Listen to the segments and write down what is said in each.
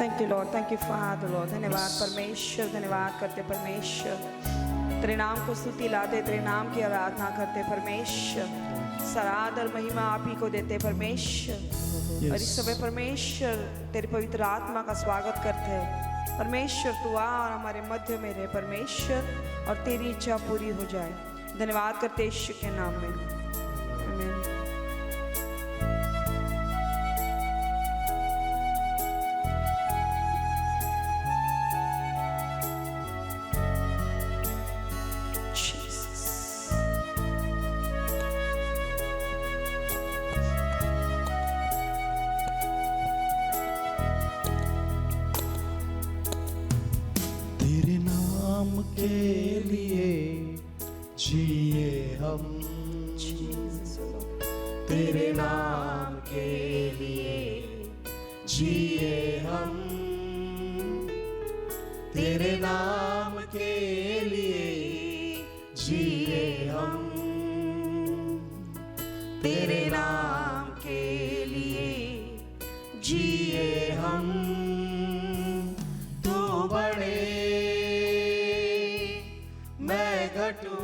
Thank you Lord, thank you father Lord. धन्यवाद परमेश्वर, धन्यवाद करते परमेश्वर, तेरे नाम को स्तुति लाते, तेरे नाम की आराधना करते परमेश्वर, सरादर महिमा आप ही को देते परमेश्वर। और इस समय परमेश्वर तेरे पवित्र आत्मा का स्वागत करते हैं परमेश्वर। तू आ और हमारे मध्य में रहे परमेश्वर, और तेरी इच्छा पूरी हो जाए। धन्यवाद करते यीशु के नाम में, आमीन। तेरे नाम के लिए जिए हम, तेरे नाम के लिए जिए हम, तेरे नाम के लिए जिए हम, तेरे नाम के लिए जिए हम। तू बड़े मैं घटूं,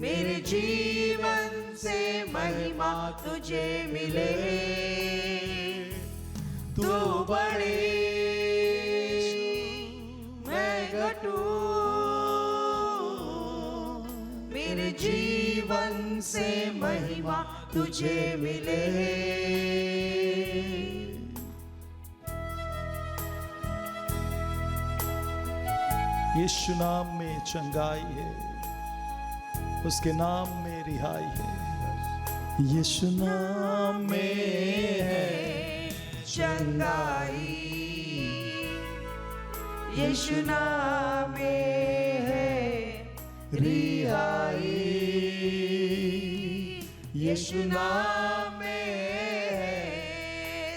मेरे जीवन से महिमा तुझे मिले। तू बड़े मैं घटूं, मेरे जीवन से महिमा तुझे मिले। यीशु नाम में चंगाई है, उसके नाम में रिहाई है। यीशु नाम में है चंगाई, यीशु नाम में है रिहाई, यीशु नाम में है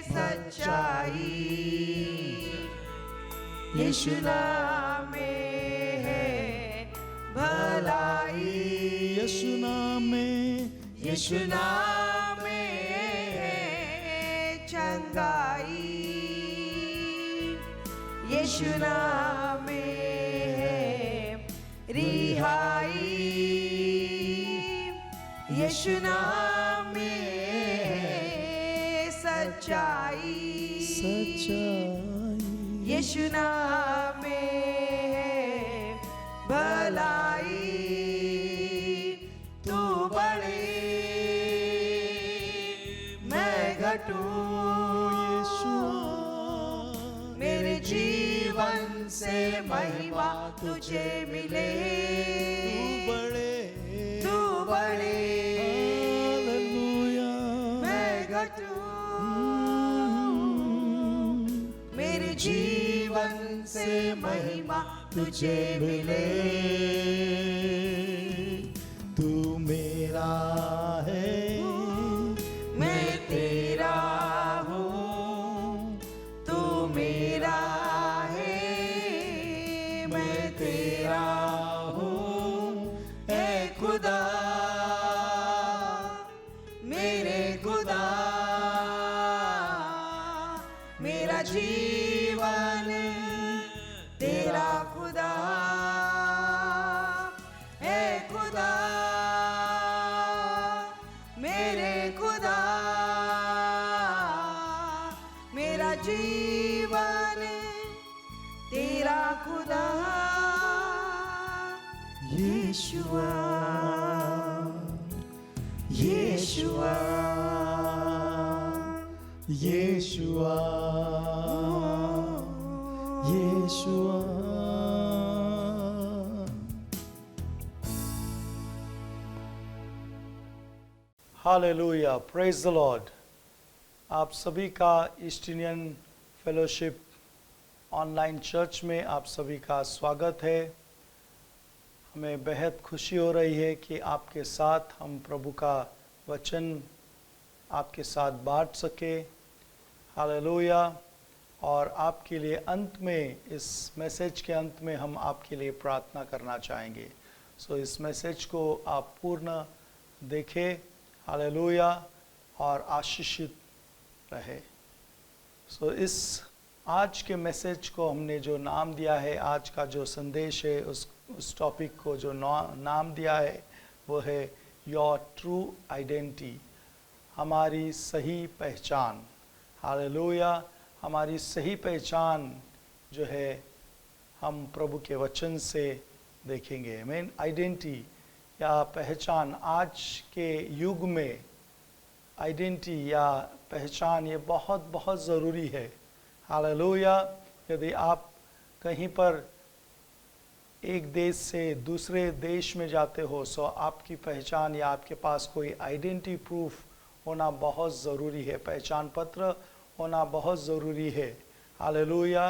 सच्चाई, यीशु नाम में है भलाई, यीशु नाम में, यीशु नाम में है चंगाई, यीशु नाम में है रिहाई, यीशु नाम में है सच्चाई, यीशु नाम में है भलाई। तू बड़े मैं घटूं, मेरे जीवन से महिमा तुझे मिले। तू बड़े मैं घटूं, मेरे जीवन से महिमा तुझे मिले। तू मेरा है मैं तेरा हूँ, तू मेरा है मैं तेरा हूँ। ऐ खुदा मेरे खुदा, मेरा जीवन तेरा खुदा। ऐ खुदा मेरे खुदा, मेरा जीवन तेरा खुदा। Yeshua Yeshua Yeshua Yeshua. Hallelujah, praise the Lord. आप सभी का East Indian fellowship online church में आप सभी का स्वागत है। हमें बेहद खुशी हो रही है कि आपके साथ हम प्रभु का वचन आपके साथ बांट सके। हालेलुया। और आपके लिए अंत में, इस मैसेज के अंत में हम आपके लिए प्रार्थना करना चाहेंगे। सो इस मैसेज को आप पूर्ण देखें। हालेलुया। और आशीषित रहे। सो इस आज के मैसेज को हमने जो नाम दिया है, आज का जो संदेश है, उस टॉपिक को जो नाम दिया है वो है योर ट्रू आइडेंटिटी, हमारी सही पहचान। हालेलुया। हमारी सही पहचान जो है हम प्रभु के वचन से देखेंगे। मेन आइडेंटिटी या पहचान, आज के युग में आइडेंटिटी या पहचान ये बहुत बहुत ज़रूरी है। हालेलुया। यदि आप कहीं पर एक देश से दूसरे देश में जाते हो सो आपकी पहचान या आपके पास कोई आइडेंटिटी प्रूफ होना बहुत ज़रूरी है, पहचान पत्र होना बहुत ज़रूरी है। Hallelujah,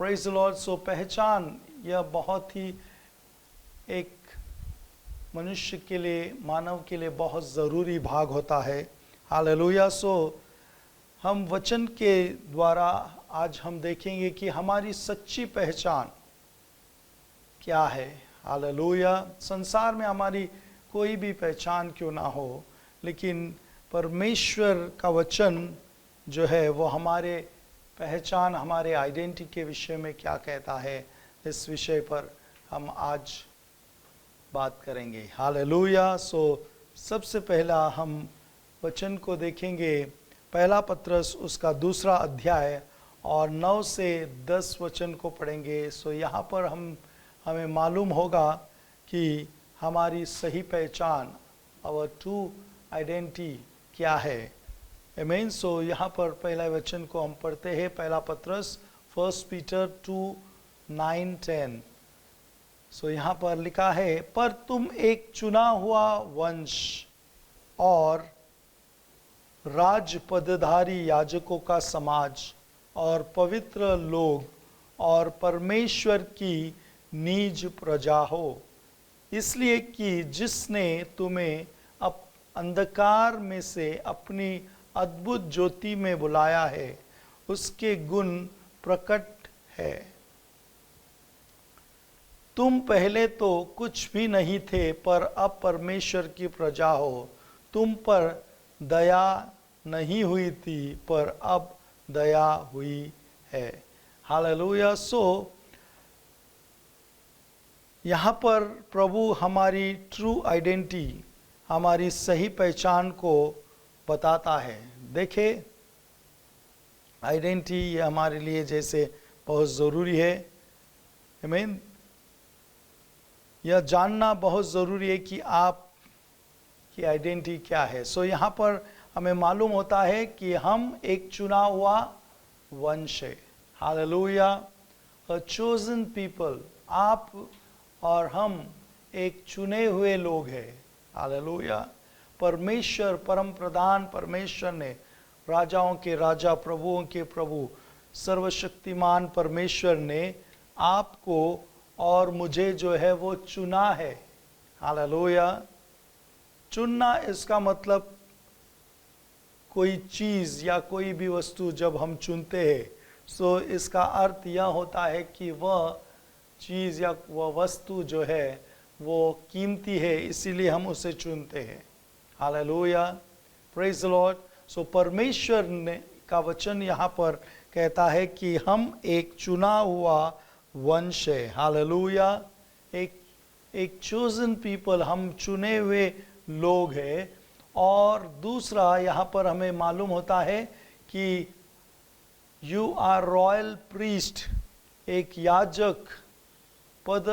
praise the Lord. So पहचान यह बहुत ही एक मनुष्य के लिए, मानव के लिए बहुत ज़रूरी भाग होता है। हालेलुया। सो हम वचन के द्वारा आज हम देखेंगे कि हमारी सच्ची पहचान क्या है। हालेलुया। संसार में हमारी कोई भी पहचान क्यों ना हो, लेकिन परमेश्वर का वचन जो है वो हमारे पहचान, हमारे आइडेंटिटी के विषय में क्या कहता है, इस विषय पर हम आज बात करेंगे। हालेलुया। सो सबसे पहला हम वचन को देखेंगे, पहला पत्रस उसका 2 अध्याय और 9 से 10 वचन को पढ़ेंगे। सो यहाँ पर हमें मालूम होगा कि हमारी सही पहचान, आवर ट्रू आइडेंटिटी क्या है। आमीन। सो यहाँ पर पहला वचन को हम पढ़ते हैं, पहला पत्रस 1 पीटर 2:9-10। सो यहाँ पर लिखा है, पर तुम एक चुना हुआ वंश और राज पदधारी याजकों का समाज और पवित्र लोग और परमेश्वर की निज प्रजा हो, इसलिए कि जिसने तुम्हें अंधकार में से अपनी अद्भुत ज्योति में बुलाया है, उसके गुण प्रकट है। तुम पहले तो कुछ भी नहीं थे, पर अब परमेश्वर की प्रजा हो। तुम पर दया नहीं हुई थी, पर अब दया हुई है। हालेलुया। सो यहाँ पर प्रभु हमारी ट्रू आइडेंटिटी, हमारी सही पहचान को बताता है। देखिए, आइडेंटिटी ये हमारे लिए जैसे बहुत ज़रूरी है। आमीन। यह जानना बहुत ज़रूरी है कि आप की आइडेंटिटी क्या है। सो यहाँ पर हमें मालूम होता है कि हम एक चुना हुआ वंश है। हालेलुया। अ चोजन पीपल, आप और हम एक चुने हुए लोग हैं। हालेलुया। परमेश्वर, परम प्रधान परमेश्वर ने, राजाओं के राजा, प्रभुओं के प्रभु, सर्वशक्तिमान परमेश्वर ने आपको और मुझे जो है वो चुना है। हालेलुया। चुनना, इसका मतलब कोई चीज़ या कोई भी वस्तु जब हम चुनते हैं, सो इसका अर्थ यह होता है कि वह चीज़ या वह वस्तु जो है वो कीमती है, इसीलिए हम उसे चुनते हैं। Hallelujah, praise the Lord. So परमेश्वर ने का वचन यहाँ पर कहता है कि हम एक चुना हुआ वंश है। हालेलुया। एक चोजन पीपल, हम चुने हुए लोग हैं। और दूसरा यहाँ पर हमें मालूम होता है कि यू आर रॉयल प्रीस्ट, एक याजक पद,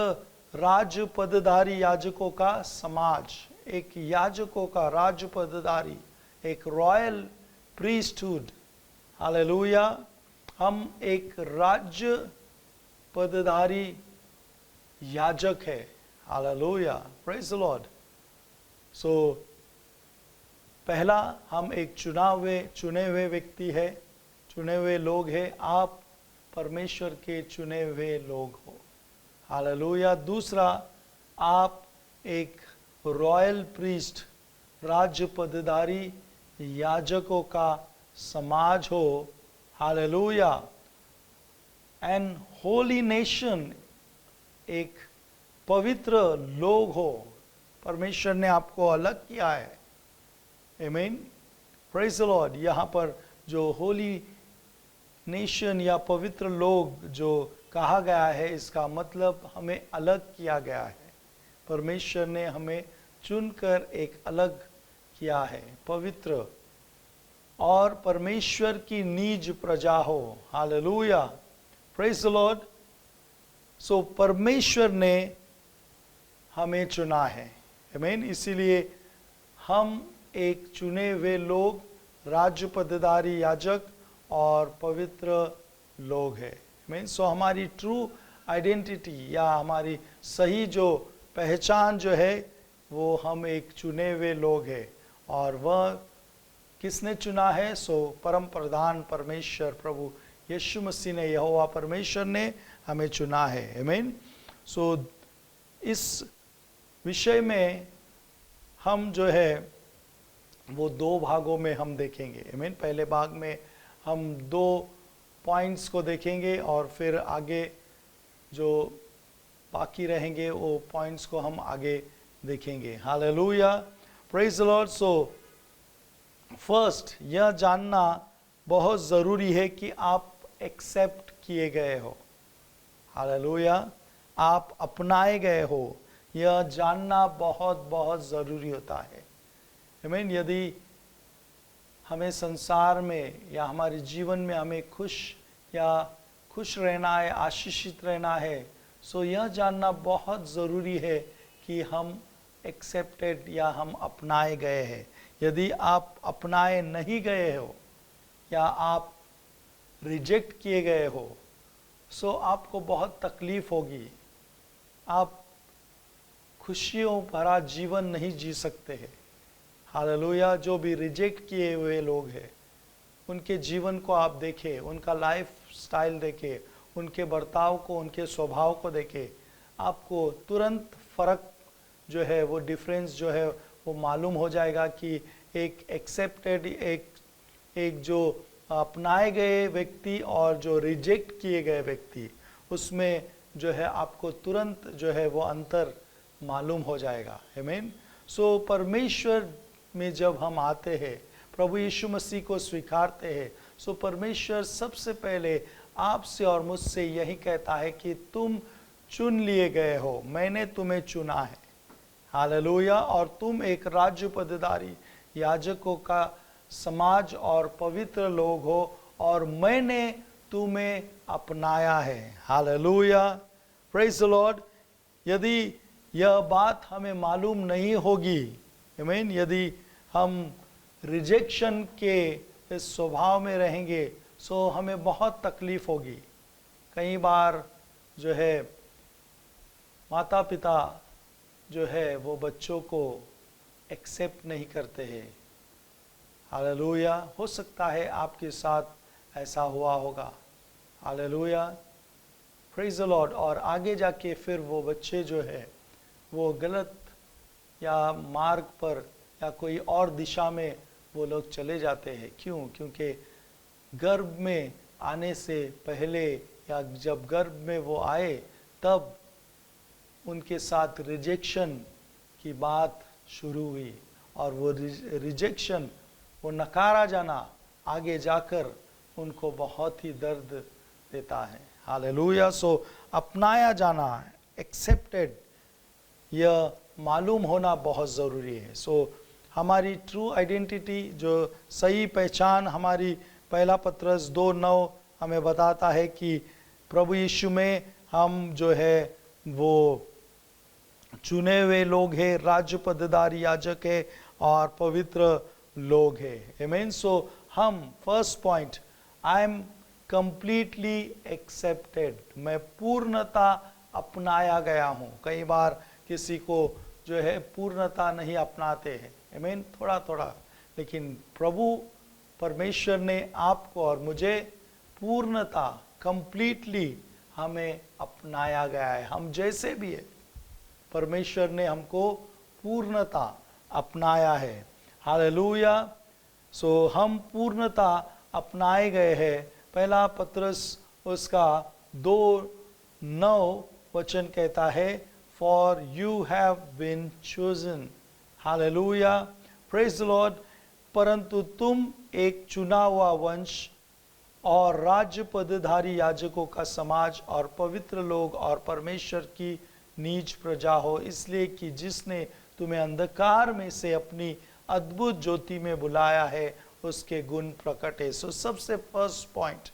राज पदधारी याजकों का समाज, एक याजकों का राज पदधारी, एक रॉयल प्रीस्टहुड। हालेलुया। हम एक राज्य पदधारी याजक है। Hallelujah, praise the Lord. So पहला, हम एक चुने हुए व्यक्ति है, चुने हुए लोग हैं। आप परमेश्वर के चुने हुए लोग हो। हालेलुया। दूसरा, आप एक रॉयल प्रीस्ट, राज्य पदधारी याजकों का समाज हो। हालेलुया। एंड होली नेशन, एक पवित्र लोग हो। परमेश्वर ने आपको अलग किया है। आमीन, प्रेज द लॉर्ड। यहाँ पर जो होली नेशन या पवित्र लोग जो कहा गया है, इसका मतलब हमें अलग किया गया है। परमेश्वर ने हमें चुनकर एक अलग किया है, पवित्र और परमेश्वर की निज प्रजा हो। Hallelujah, praise the Lord. So परमेश्वर ने हमें चुना है, आमीन। इसीलिए हम एक चुने हुए लोग, राज्य पदाधिकारी, याजक और पवित्र लोग हैं, आमीन। सो हमारी ट्रू आइडेंटिटी या हमारी सही जो पहचान जो है वो हम एक चुने हुए लोग हैं। और वह किसने चुना है? सो परम प्रधान परमेश्वर प्रभु यीशु मसीह ने, यहोवा परमेश्वर ने हमें चुना है, आमीन। सो इस विषय में हम जो है वो दो भागों में हम देखेंगे, आमीन। पहले भाग में हम दो पॉइंट्स को देखेंगे और फिर आगे जो बाकी रहेंगे वो पॉइंट्स को हम आगे देखेंगे। Hallelujah, praise the Lord. So first यह जानना बहुत ज़रूरी है कि आप एक्सेप्ट किए गए हो। हालेलुया, आप अपनाए गए हो, यह जानना बहुत बहुत ज़रूरी होता है, आमीन। यदि हमें संसार में या हमारे जीवन में हमें खुश रहना है, आशीषित रहना है, सो यह जानना बहुत ज़रूरी है कि हम एक्सेप्टेड या हम अपनाए गए हैं। यदि आप अपनाए नहीं गए हो या आप रिजेक्ट किए गए हो, सो आपको बहुत तकलीफ होगी। आप खुशियों भरा जीवन नहीं जी सकते हैं। हालेलुया, जो भी रिजेक्ट किए हुए लोग हैं उनके जीवन को आप देखें, उनका लाइफ स्टाइल देखें, उनके बर्ताव को, उनके स्वभाव को देखें, आपको तुरंत फ़र्क जो है वो डिफरेंस जो है वो मालूम हो जाएगा कि एक एक्सेप्टेड, एक जो अपनाए गए व्यक्ति और जो रिजेक्ट किए गए व्यक्ति, उसमें जो है आपको तुरंत जो है वो अंतर मालूम हो जाएगा, आमीन। सो परमेश्वर में जब हम आते हैं, प्रभु यीशु मसीह को स्वीकारते हैं, सो परमेश्वर सबसे पहले आपसे और मुझसे यही कहता है कि तुम चुन लिए गए हो, मैंने तुम्हें चुना है। हालेलुया, और तुम एक राज्य पदाधिकारी, याजकों का समाज और पवित्र लोग हो, और मैंने तुम्हें अपनाया है। Hallelujah, praise the Lord. यदि यह बात हमें मालूम नहीं होगी, आमीन, यदि हम रिजेक्शन के इस स्वभाव में रहेंगे, सो हमें बहुत तकलीफ होगी। कई बार जो है माता पिता जो है वो बच्चों को एक्सेप्ट नहीं करते हैं। हालेलुया, हो सकता है आपके साथ ऐसा हुआ होगा। Hallelujah, praise the Lord. और आगे जाके फिर वो बच्चे जो है वो गलत या मार्ग पर या कोई और दिशा में वो लोग चले जाते हैं। क्यों? क्योंकि गर्भ में आने से पहले या जब गर्भ में वो आए तब उनके साथ रिजेक्शन की बात शुरू हुई, और वो रिजेक्शन, वो नकारा जाना आगे जाकर उनको बहुत ही दर्द देता है। हालेलुया। सो अपनाया जाना, एक्सेप्टेड, यह मालूम होना बहुत ज़रूरी है। सो हमारी ट्रू आइडेंटिटी, जो सही पहचान हमारी, पहला पत्रस 2:9 हमें बताता है कि प्रभु यीशु में हम जो है वो चुने हुए लोग हैं, राज्य पदाधिकारी, याजक है और पवित्र लोग हैं, आमीन। सो हम first point, I am completely accepted, मैं पूर्णता अपनाया गया हूँ। कई बार किसी को जो है पूर्णता नहीं अपनाते हैं, आमीन, थोड़ा थोड़ा, लेकिन प्रभु परमेश्वर ने आपको और मुझे पूर्णता, कंप्लीटली हमें अपनाया गया है। हम जैसे भी है, परमेश्वर ने हमको पूर्णता अपनाया है। हालेलुया। सो हम पूर्णता अपनाए गए हैं। पहला पत्रस उसका 2:9 वचन कहता है, for you have been chosen. Hallelujah, praise the Lord. परंतु तुम एक चुना हुआ वंश, और राज्य पदधारी याजकों का समाज और पवित्र लोग और परमेश्वर की नीच प्रजा हो, इसलिए कि जिसने तुम्हें अंधकार में से अपनी अद्भुत ज्योति में बुलाया है उसके गुण प्रकट है। सो सबसे first point,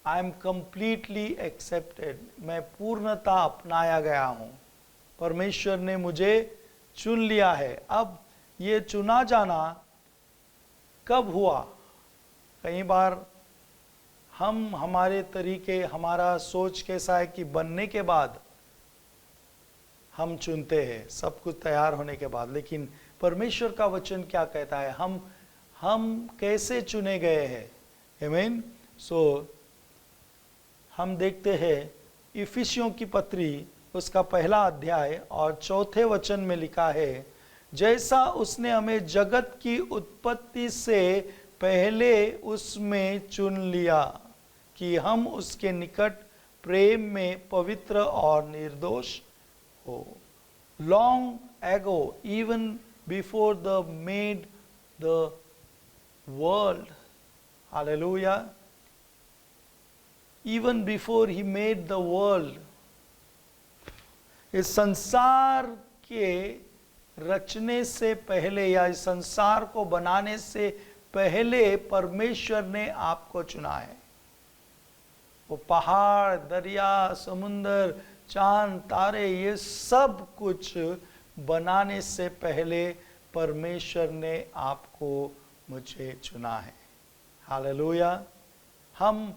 I am completely accepted, मैं पूर्णता अपनाया गया हूं, परमेश्वर ने मुझे चुन लिया है। अब ये चुना जाना कब हुआ? कई बार हम हमारे तरीके, हमारा सोच कैसा है कि बनने के बाद हम चुनते हैं, सब कुछ तैयार होने के बाद, लेकिन परमेश्वर का वचन क्या कहता है, हम कैसे चुने गए हैं? आमीन। सो हम देखते हैं इफिसियों की पत्री उसका पहला अध्याय और चौथे वचन में लिखा है, जैसा उसने हमें जगत की उत्पत्ति से पहले उसमें चुन लिया कि हम उसके निकट प्रेम में पवित्र और निर्दोष हो। Long ago, even before the made the world, hallelujah, even before he made the world, इस संसार के रचने से पहले या इस संसार को बनाने से पहले परमेश्वर ने आपको चुना है। वो पहाड़, दरिया, समुंदर, चांद, तारे, ये सब कुछ बनाने से पहले परमेश्वर ने आपको, मुझे चुना है। हालेलुया। हम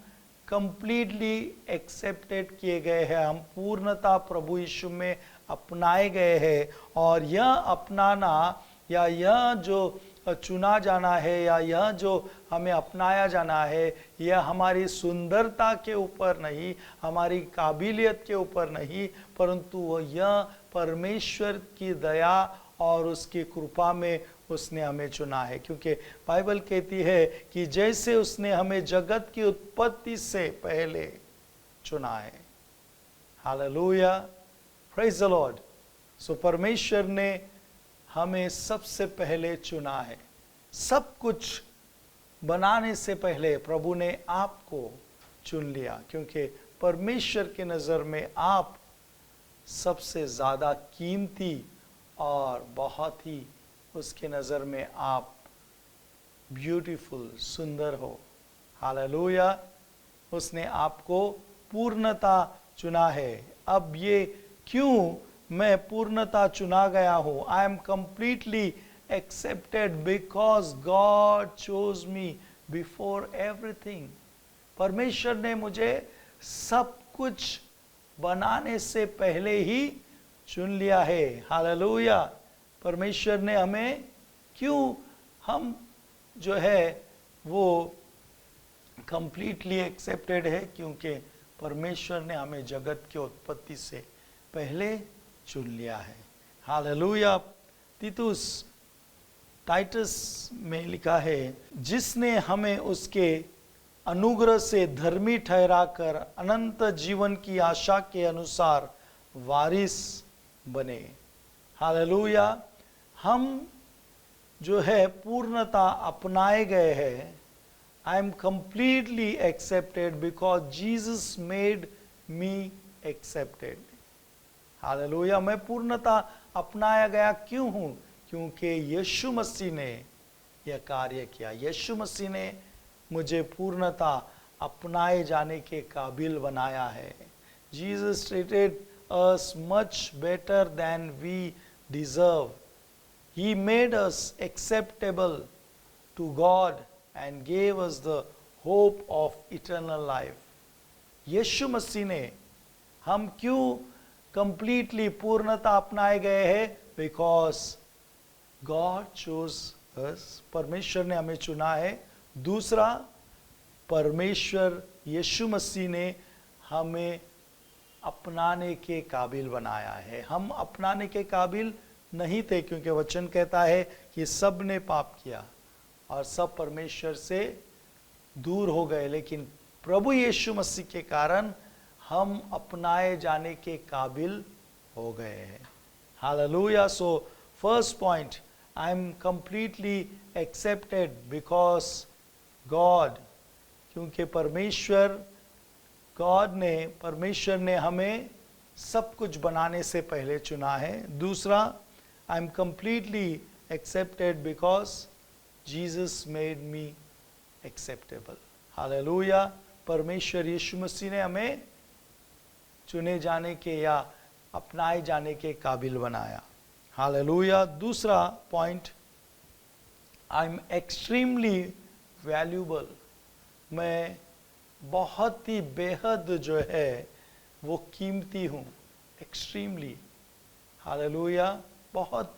कंप्लीटली एक्सेप्टेड किए गए हैं, हम पूर्णता प्रभु यीशु में अपनाए गए हैं। और यह अपनाना या यह जो चुना जाना है या यह जो हमें अपनाया जाना है, यह हमारी सुंदरता के ऊपर नहीं, हमारी काबिलियत के ऊपर नहीं, परंतु यह परमेश्वर की दया और उसकी कृपा में उसने हमें चुना है। क्योंकि बाइबल कहती है कि जैसे उसने हमें जगत की उत्पत्ति से पहले चुना है। Hallelujah, praise the Lord. So परमेश्वर ने हमें सबसे पहले चुना है। सब कुछ बनाने से पहले प्रभु ने आपको चुन लिया, क्योंकि परमेश्वर के नज़र में आप सबसे ज़्यादा कीमती और बहुत ही उसके नज़र में आप ब्यूटीफुल, सुंदर हो। हालेलुया। उसने आपको पूर्णता चुना है। अब ये क्यों मैं पूर्णता चुना गया हूँ? I am completely accepted because God chose me before everything. परमेश्वर ने मुझे सब कुछ बनाने से पहले ही चुन लिया है। हालेलुया। परमेश्वर ने हमें क्यों, हम जो है वो कंप्लीटली एक्सेप्टेड है, क्योंकि परमेश्वर ने हमें जगत की उत्पत्ति से पहले चुन लिया है। हालेलुया। टाइटस में लिखा है, जिसने हमें उसके अनुग्रह से धर्मी ठहराकर अनंत जीवन की आशा के अनुसार वारिस बने। हालेलुया। हम जो है पूर्णता अपनाए गए हैं। I am completely accepted because Jesus made me accepted. Hallelujah. मैं पूर्णता अपनाया गया क्यों हूँ? क्योंकि यीशु मसीह ने यह कार्य किया। यीशु मसीह ने मुझे पूर्णता अपनाए जाने के काबिल बनाया है। Jesus treated us much better than we deserve. He made us acceptable to God and gave us the hope of eternal life. यीशु मसीह ने, हम क्यों completely पूर्णता अपनाए गए हैं? Because God chose us. परमेश्वर ने हमें चुना है। दूसरा, परमेश्वर यीशु मसीह ने हमें अपनाने के काबिल बनाया है। हम अपनाने के काबिल नहीं थे, क्योंकि वचन कहता है कि सब ने पाप किया और सब परमेश्वर से दूर हो गए, लेकिन प्रभु यीशु मसीह के कारण हम अपनाए जाने के काबिल हो गए हैं। Hallelujah. So first point, I am completely accepted because God क्योंकि परमेश्वर ने हमें सब कुछ बनाने से पहले चुना है। दूसरा, I am completely accepted because Jesus made me acceptable. Hallelujah. परमेश्वर यीशु मसीह ने हमें चुने जाने के या अपनाए जाने के काबिल बनाया। हालेलुया। दूसरा point, I am extremely valuable. मैं बहुत ही बेहद जो है वो कीमती हूँ, एक्सट्रीमली। हालेलुया। बहुत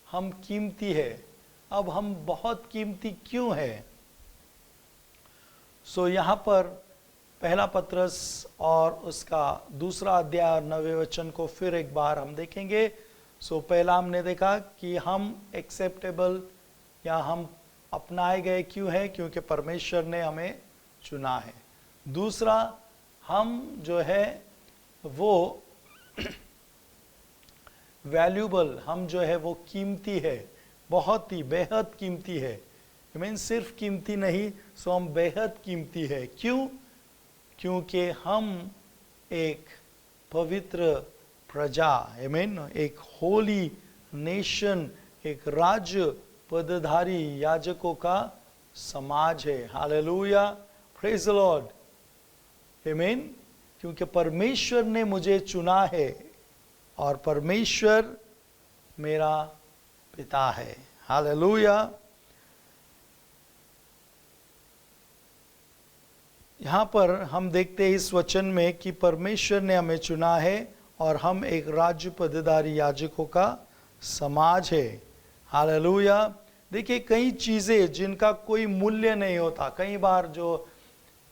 हम कीमती है। अब हम बहुत कीमती क्यों है? यहाँ पर पहला पत्रस और उसका दूसरा अध्याय और 9वें वचन को फिर एक बार हम देखेंगे। पहला हमने देखा कि हम एक्सेप्टेबल या हम अपनाए गए क्यों है, क्योंकि परमेश्वर ने हमें चुना है। दूसरा, हम जो है वो वैल्यूबल, हम जो है वो कीमती है, बहुत ही बेहद कीमती है। सिर्फ कीमती नहीं, हम बेहद कीमती है। क्यों? क्योंकि हम एक पवित्र प्रजा, एक होली नेशन, एक राज्य पदधारी याजकों का समाज है। हालेलुया, प्रेज द लॉर्ड, आमीन। क्योंकि परमेश्वर ने मुझे चुना है और परमेश्वर मेरा पिता है। हालेलुया। यहाँ पर हम देखते हैं इस वचन में कि परमेश्वर ने हमें चुना है और हम एक राज्य पदधारी याजकों का समाज है। हालेलुया। देखिए, कई चीज़ें जिनका कोई मूल्य नहीं होता, कई बार जो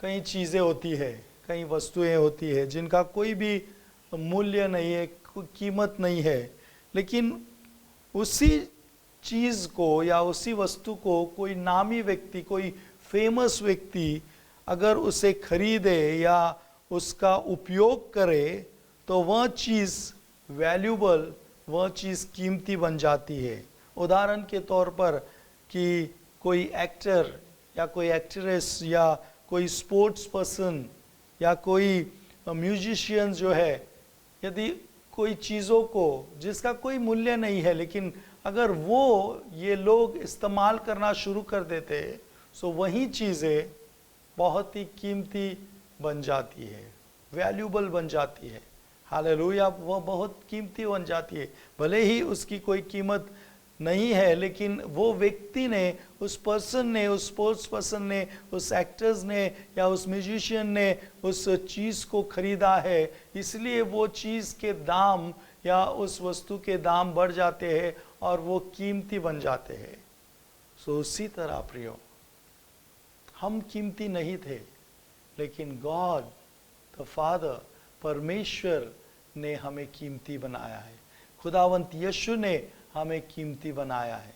कई चीज़ें होती है, कई वस्तुएं होती है जिनका कोई भी मूल्य नहीं है, कोई कीमत नहीं है, लेकिन उसी चीज़ को या उसी वस्तु को कोई नामी व्यक्ति, कोई फेमस व्यक्ति अगर उसे खरीदे या उसका उपयोग करे तो वह चीज़ वैल्यूबल, वह चीज़ कीमती बन जाती है। उदाहरण के तौर पर कि कोई एक्टर या कोई एक्ट्रेस या कोई स्पोर्ट्स पर्सन या कोई म्यूजिशियन जो है, यदि कोई चीज़ों को जिसका कोई मूल्य नहीं है, लेकिन अगर वो ये लोग इस्तेमाल करना शुरू कर देते तो वही चीज़ें बहुत ही कीमती बन जाती है, वैल्यूबल बन जाती है। हालेलुया। वह बहुत कीमती बन जाती है, भले ही उसकी कोई कीमत नहीं है, लेकिन वो व्यक्ति ने, उस पर्सन ने, उस स्पोर्ट्स पर्सन ने, उस एक्टर्स ने या उस म्यूजिशियन ने उस चीज़ को खरीदा है, इसलिए वो चीज़ के दाम या उस वस्तु के दाम बढ़ जाते हैं और वो कीमती बन जाते हैं। उसी तरह प्रियो, हम कीमती नहीं थे, लेकिन गॉड द फादर, परमेश्वर ने हमें कीमती बनाया है। खुदावंत यीशु ने हमें कीमती बनाया है।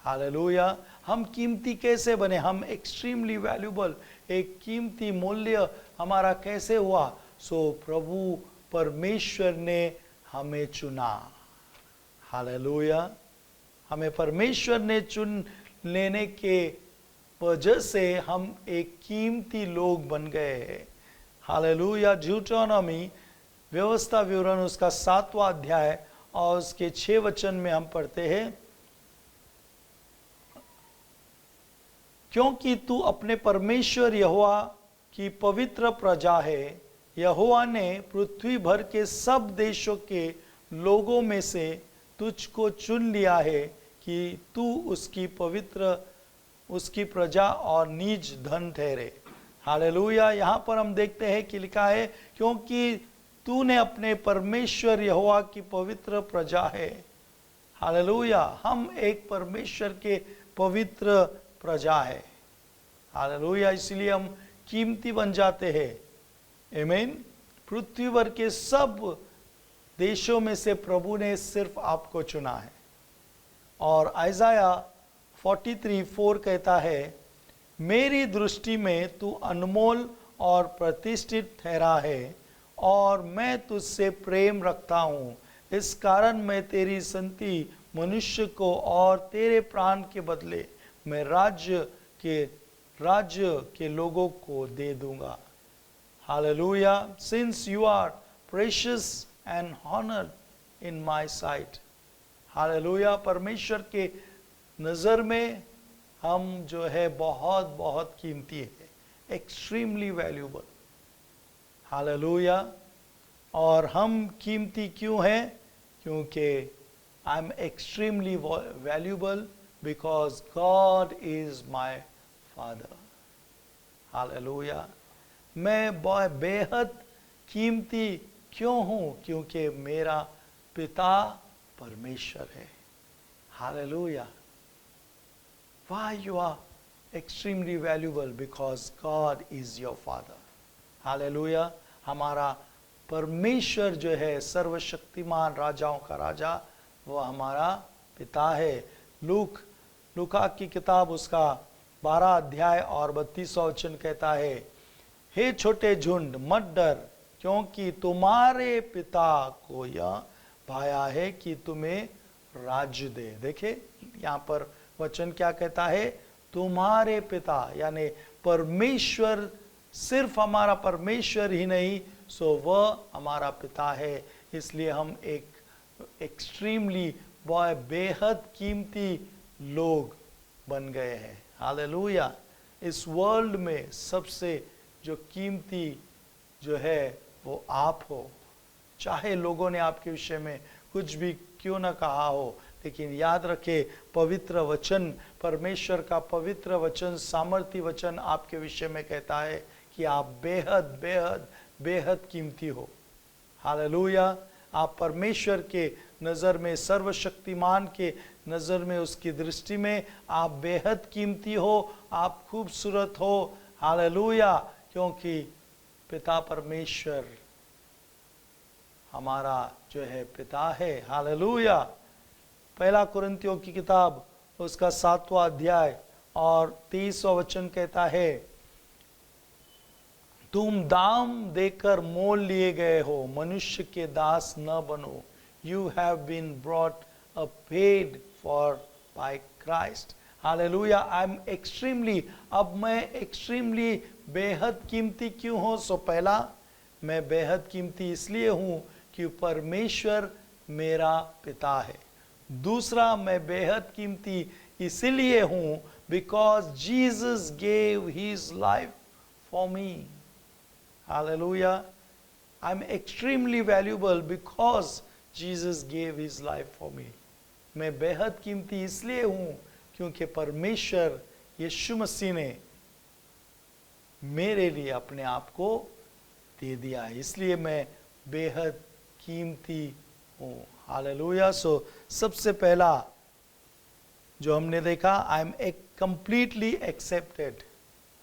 हालेलुया। हम कीमती कैसे बने? हम एक्सट्रीमली वैल्यूबल, एक कीमती मूल्य हमारा कैसे हुआ? प्रभु परमेश्वर ने हमें चुना। हालेलुया। हमें परमेश्वर ने चुन लेने के वजह से हम एक कीमती लोग बन गए हैं। हालेलुया। ड्यूटेरोनॉमी, व्यवस्था विवरण, उसका 7वां अध्याय और उसके 6 वचन में हम पढ़ते हैं, क्योंकि तू अपने परमेश्वर यहोवा की पवित्र प्रजा है। यहोवा ने पृथ्वी भर के सब देशों के लोगों में से तुझको चुन लिया है कि तू उसकी प्रजा और निज धन ठहरे। हालेलुया। यहाँ पर हम देखते हैं कि लिखा है, क्योंकि तूने अपने परमेश्वर यहोवा की पवित्र प्रजा है। हालेलुया। हम एक परमेश्वर के पवित्र प्रजा है। हालेलुया। इसलिए हम कीमती बन जाते हैं। आमीन। पृथ्वी भर के सब देशों में से प्रभु ने सिर्फ आपको चुना है। और आइज़ाया 43:4 कहता है, मेरी दृष्टि में तू अनमोल और प्रतिष्ठित ठहरा है और मैं तुझसे प्रेम रखता हूँ। इस कारण मैं तेरी संति मनुष्य को और तेरे प्राण के बदले मैं राज्य के राज्य के लोगों को दे दूंगा। Hallelujah. Since you are precious and honoured in my sight. Hallelujah. परमेश्वर के नज़र में हम जो है बहुत बहुत कीमती है, एक्सट्रीमली वैल्यूबल। हालेलुया। और हम कीमती क्यों हैं? क्योंकि आई am extremely valuable because God is my father. Hallelujah. मैं बेहद कीमती क्यों हूँ? क्योंकि मेरा पिता परमेश्वर है। Hallelujah. Why you are extremely valuable? Because God is your father. Hallelujah. हमारा परमेश्वर जो है सर्वशक्तिमान राजाओं का राजा, वो हमारा पिता है। लूका की किताब उसका 12 अध्याय और 32 वचन कहता है, हे छोटे झुंड मत डर, क्योंकि तुम्हारे पिता को यह भाया है कि तुम्हें राज्य दे। देखे यहाँ पर वचन क्या कहता है? तुम्हारे पिता, यानी परमेश्वर, सिर्फ हमारा परमेश्वर ही नहीं, सो वह हमारा पिता है। इसलिए हम एक एक्सट्रीमली बेहद कीमती लोग बन गए हैं। हालेलुया। इस वर्ल्ड में सबसे जो कीमती जो है वो आप हो। चाहे लोगों ने आपके विषय में कुछ भी क्यों ना कहा हो, लेकिन याद रखें, पवित्र वचन, परमेश्वर का पवित्र वचन, सामर्थी वचन आपके विषय में कहता है कि आप बेहद बेहद बेहद कीमती हो। हालेलुया। आप परमेश्वर के नज़र में, सर्वशक्तिमान के नज़र में, उसकी दृष्टि में आप बेहद कीमती हो, आप खूबसूरत हो। हालेलुया। क्योंकि पिता परमेश्वर हमारा जो है पिता है। हालेलुया। पहला कुरिन्थियों की किताब उसका 7वां अध्याय और 23वां वचन कहता है, तुम दाम देकर मोल लिए गए हो, मनुष्य के दास न बनो। You have been brought a paid for by Christ. Hallelujah. I am extremely, अब मैं एक्सट्रीमली बेहद कीमती क्यों हूँ? सो पहला, मैं बेहद कीमती इसलिए हूँ कि परमेश्वर मेरा पिता है। दूसरा, मैं बेहद कीमती इसलिए हूँ because Jesus gave his life for me. Hallelujah. I am extremely valuable because Jesus gave his life for me. मैं बेहद कीमती इसलिए हूँ क्योंकि परमेश्वर यीशु मसीह ने मेरे लिए अपने आप को दे दिया है, इसलिए मैं बेहद कीमती हूँ। हालेलुया। सो सबसे पहला जो हमने देखा, I am completely accepted.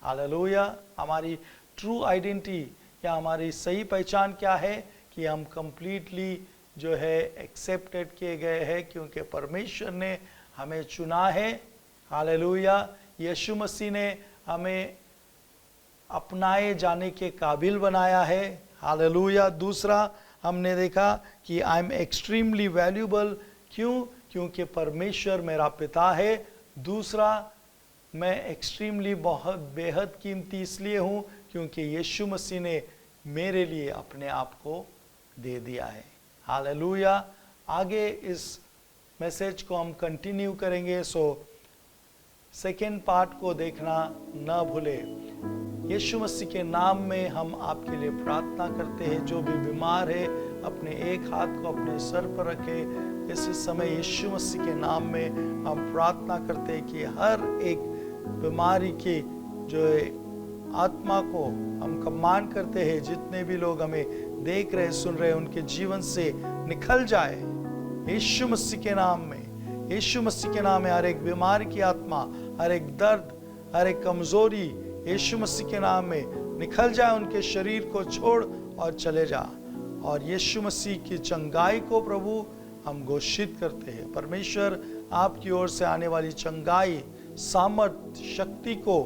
Hallelujah. हमारी ट्रू आइडेंटिटी या हमारी सही पहचान क्या है? कि हम कंप्लीटली जो है एक्सेप्टेड किए गए हैं, क्योंकि परमेश्वर ने हमें चुना है। हालेलुया। यीशु मसीह ने हमें अपनाए जाने के काबिल बनाया है। हालेलुया। दूसरा हमने देखा कि आई एम एक्सट्रीमली वैल्यूबल, क्यों? क्योंकि परमेश्वर मेरा पिता है। दूसरा, मैं एक्सट्रीमली बहुत बेहद कीमती इसलिए हूँ क्योंकि यीशु मसीह ने मेरे लिए अपने आप को दे दिया है। हालेलुया। आगे इस मैसेज को हम कंटिन्यू करेंगे, सो सेकेंड पार्ट को देखना न भूले। यीशु मसीह के नाम में हम आपके लिए प्रार्थना करते हैं। जो भी बीमार है अपने एक हाथ को अपने सर पर रखे। इस समय यीशु मसीह के नाम में हम प्रार्थना करते हैं कि हर एक बीमारी की जो आत्मा को हम कमांड करते हैं, जितने भी लोग हमें देख रहे सुन रहे उनके जीवन से निकल जाए यीशु मसीह के नाम में। यीशु मसीह के नाम में हर एक बीमारी की आत्मा, हर एक दर्द, हर एक कमजोरी यीशु मसीह के नाम में निकल जाए, उनके शरीर को छोड़ और चले जा। और यीशु मसीह की चंगाई को प्रभु हम घोषित करते हैं। परमेश्वर आपकी ओर से आने वाली चंगाई, सामर्थ, शक्ति को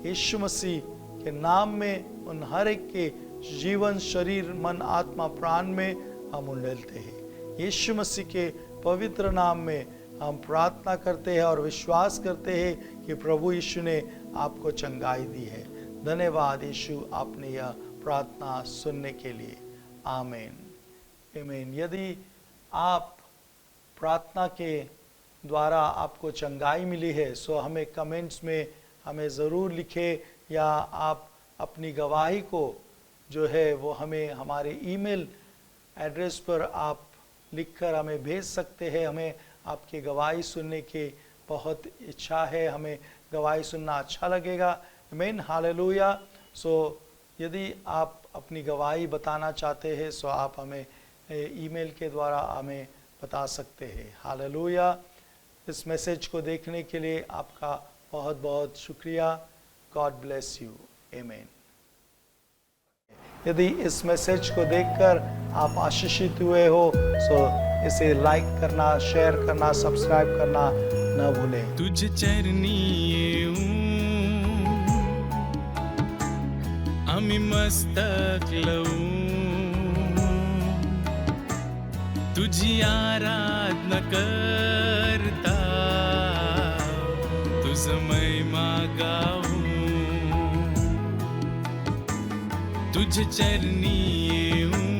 यीशु मसीह के नाम में उन हर एक के जीवन, शरीर, मन, आत्मा, प्राण में हम उंडेलते हैं। यीशु मसीह के पवित्र नाम में हम प्रार्थना करते हैं और विश्वास करते हैं कि प्रभु यीशु ने आपको चंगाई दी है। धन्यवाद यीशु, आपने यह प्रार्थना सुनने के लिए। आमीन आमीन। यदि आप प्रार्थना के द्वारा आपको चंगाई मिली है सो हमें कमेंट्स में हमें ज़रूर लिखें, या आप अपनी गवाही को जो है वो हमें हमारे ईमेल एड्रेस पर आप लिखकर हमें भेज सकते हैं। हमें आपकी गवाही सुनने की बहुत इच्छा है, हमें गवाही सुनना अच्छा लगेगा। आमीन, हालेलुया। सो यदि आप अपनी गवाही बताना चाहते हैं सो आप हमें ईमेल के द्वारा हमें बता सकते हैं। हालेलुया। इस मैसेज को देखने के लिए आपका बहुत बहुत शुक्रिया। God bless you. आमीन। यदि इस मैसेज को देखकर आप आशीषित हुए हो सो इसे लाइक करना, शेयर करना, सब्सक्राइब करना न भूलें। तुझ चरणी येऊन आम्ही मस्तक लावून तुझी आराधना करता, तुझ महिमा गाऊन तुझ चरणी येऊन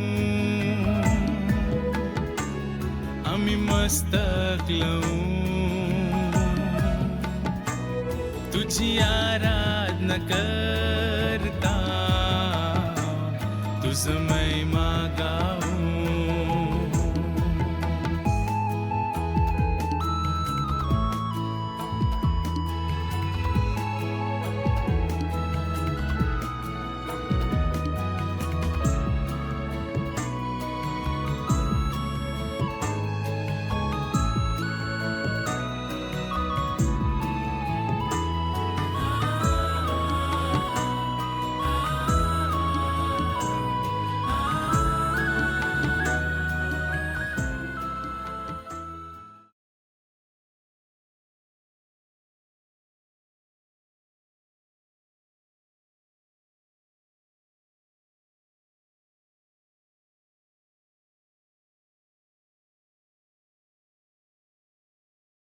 आम्ही मस्तक लावून तुझी आराधना करता, तुझ महिमा